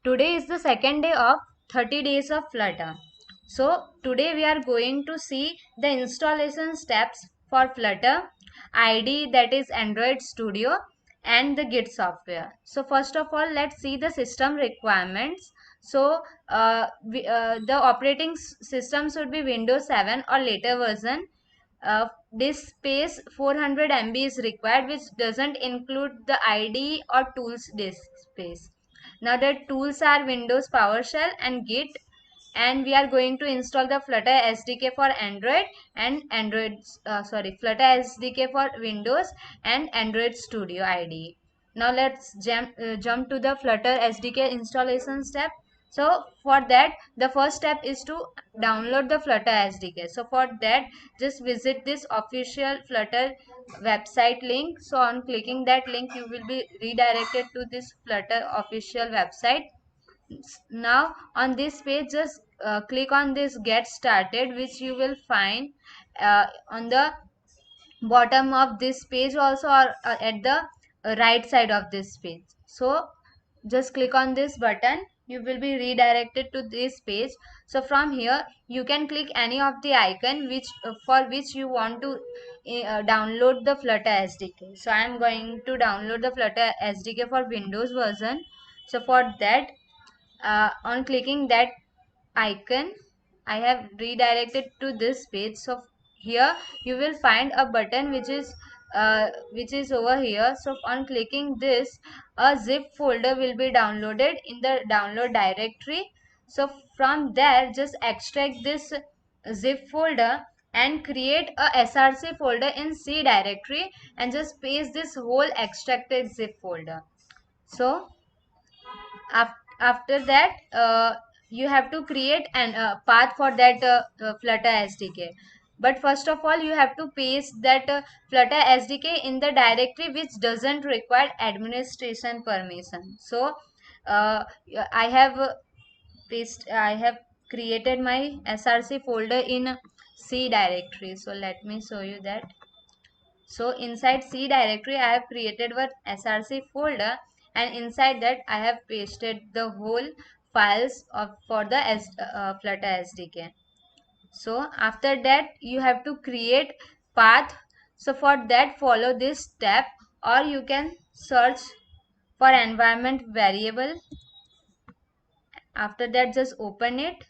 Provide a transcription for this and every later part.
Today is the second day of 30 days of Flutter. So today we are going to see the installation steps for Flutter, IDE, that is Android Studio, and the Git software. So first of all, let's see the system requirements. So the operating system should be Windows 7 or later version. Disk space 400 MB is required, which doesn't include the IDE or tools disk space. Now the tools are Windows PowerShell and Git, and we are going to install the Flutter SDK for Android and Flutter SDK for Windows and Android Studio IDE. Now let's jump to the Flutter SDK installation step. So for that, the first step is to download the Flutter SDK. So for that, just visit this official Flutter website link. So on clicking that link, you will be redirected to this Flutter official website. Now on this page, just click on this get started, which you will find on the bottom of this page also, or at the right side of this page. So just click on this button, you will be redirected to this page. So from here you can click any of the icon which for which you want to download the Flutter SDK. So I am going to download the Flutter SDK for Windows version. So for that, on clicking that icon, I have redirected to this page. So here you will find a button which is over here. So on clicking this, a zip folder will be downloaded in the download directory. So from there, just extract this zip folder and create a src folder in C directory, and just paste this whole extracted zip folder. So after that, you have to create an path for that Flutter SDK. But first of all, you have to paste that Flutter SDK in the directory which doesn't require administration permission. So I have I have created my src folder in C directory. So let me show you that. So inside C directory, I have created one src folder, and inside that I have pasted the whole files for the Flutter SDK. So after that, you have to create path. So for that, follow this step, or you can search for environment variable. After that, just open it.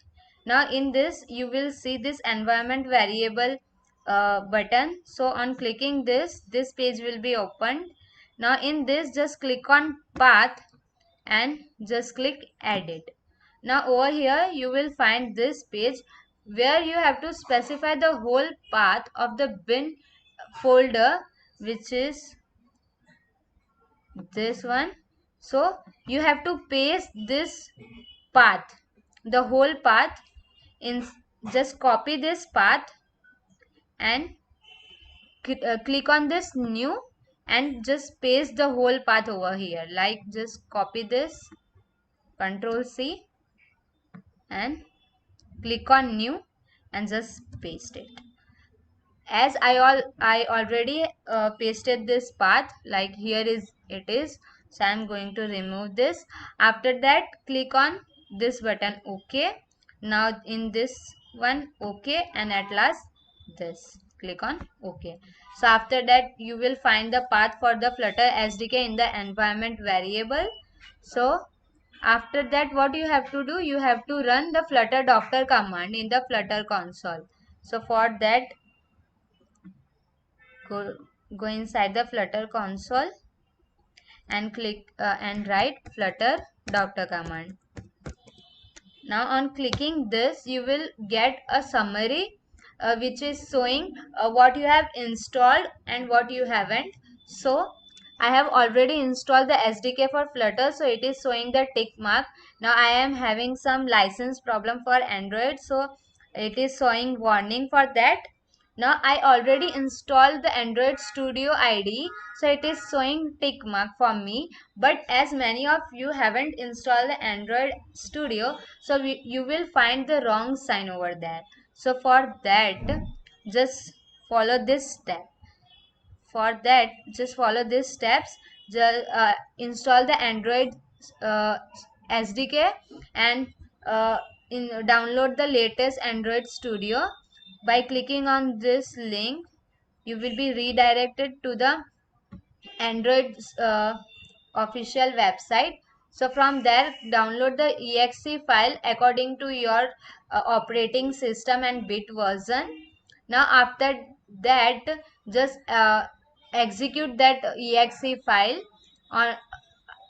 Now in this you will see this environment variable button. So on clicking this page will be opened. Now in this, just click on path and just click edit. Now over here you will find this page where you have to specify the whole path of the bin folder, which is this one. So you have to paste this path, the whole path in. Just copy this path and click on this new, and just paste the whole path over here. Like, just copy this, Control C, and click on new and just paste it. As I already pasted this path, like here it is. So I am going to remove this. After that, click on this button, OK. Now in this one, OK, and at last this, click on OK. So after that, you will find the path for the Flutter SDK in the environment variable. So after that, what you have to do, you have to run the flutter docker command in the Flutter console. So for that, go inside the Flutter console and click and write flutter docker command. Now on clicking this, you will get a summary which is showing what you have installed and what you haven't. So I have already installed the SDK for Flutter, so it is showing the tick mark. Now I am having some license problem for Android, so it is showing warning for that. Now I already installed the Android Studio IDE, so it is showing tick mark for me. But as many of you haven't installed the Android Studio, so you will find the wrong sign over there. So for that, just follow this step. For that, just follow these steps. Just install the Android uh, SDK and download the latest Android Studio. By clicking on this link, you will be redirected to the Android official website. So from there, download the exe file according to your operating system and bit version. Now after that, just execute that exe file. On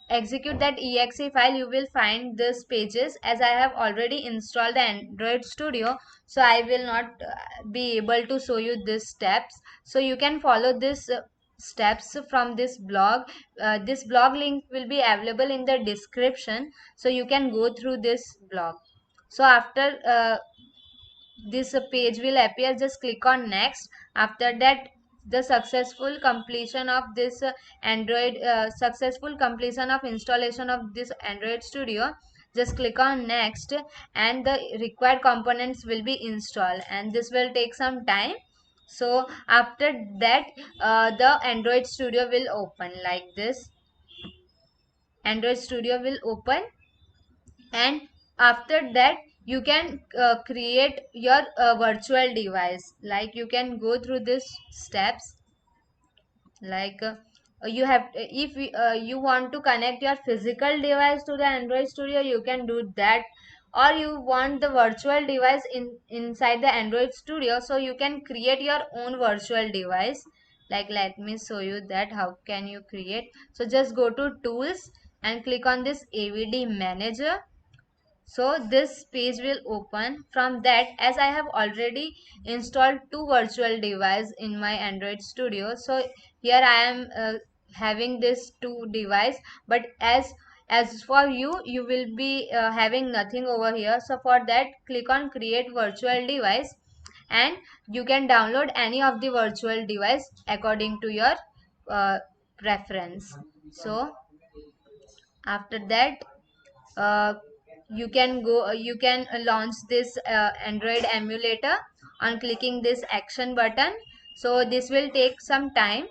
execute that exe file, you will find these pages. As I have already installed the Android Studio, so I will not be able to show you these steps. So you can follow this steps from this blog. This blog link will be available in the description, so you can go through this blog. So after this page will appear, just click on next. After that, the successful completion of this successful completion of installation of this Android Studio, just click on next, and the required components will be installed, and this will take some time. So after that, the Android Studio will open like this. Android Studio will open, and after that you can create your virtual device. Like you can go through these steps. Like you have if you want to connect your physical device to the Android Studio, you can do that. Or you want the virtual device inside the Android Studio, so you can create your own virtual device. Like let me show you that how can you create. So just go to tools and click on this AVD manager. So this page will open. From that, as I have already installed two virtual devices in my Android Studio, so here I am having this two device. But as for you, you will be having nothing over here. So for that, click on create virtual device, and you can download any of the virtual device according to your preference. So after that, uh, you can launch this Android emulator on clicking this action button. So this will take some time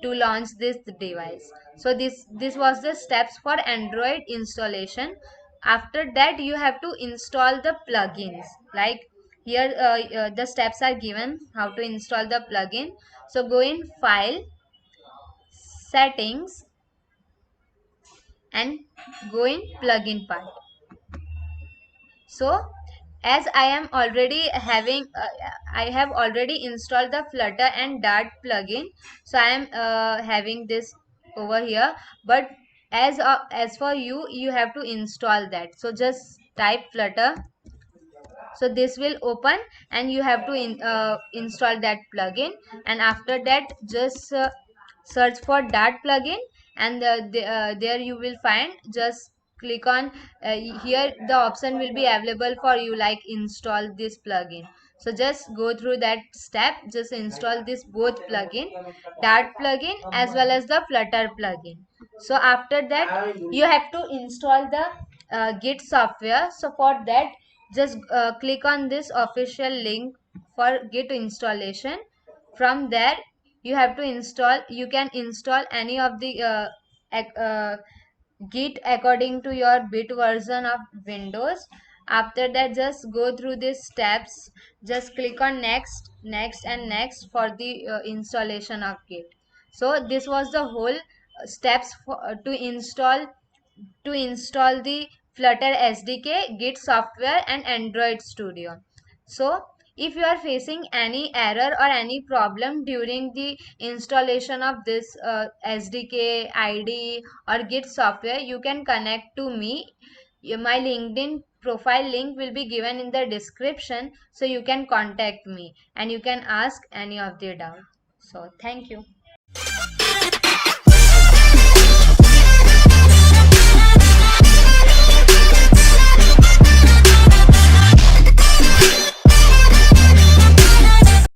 to launch this device. So this was the steps for Android installation. After that, you have to install the plugins. Like here the steps are given how to install the plugin. So go in file, settings, and go in plugin part. So as I am already having I have already installed the Flutter and Dart plugin, so I am having this over here. But as for you, you have to install that. So just type Flutter. So this will open, and you have to install that plugin. And after that, just search for Dart plugin, and there you will find. Just click on here, the option will be available for you, like install this plugin. So just go through that step. Just install this both plugin, Dart plugin as well as the Flutter plugin. So after that, you have to install the Git software. So for that, just click on this official link for Git installation. From there, you have to install. You can install any of the Git according to your bit version of Windows. After that, just go through these steps. Just click on next, next, and next for the installation of Git. So this was the whole steps to install the Flutter SDK, Git software, and Android Studio. So if you are facing any error or any problem during the installation of this SDK, ID, or Git software, you can connect to me. My LinkedIn profile link will be given in the description, so you can contact me and you can ask any of the doubt. So thank you.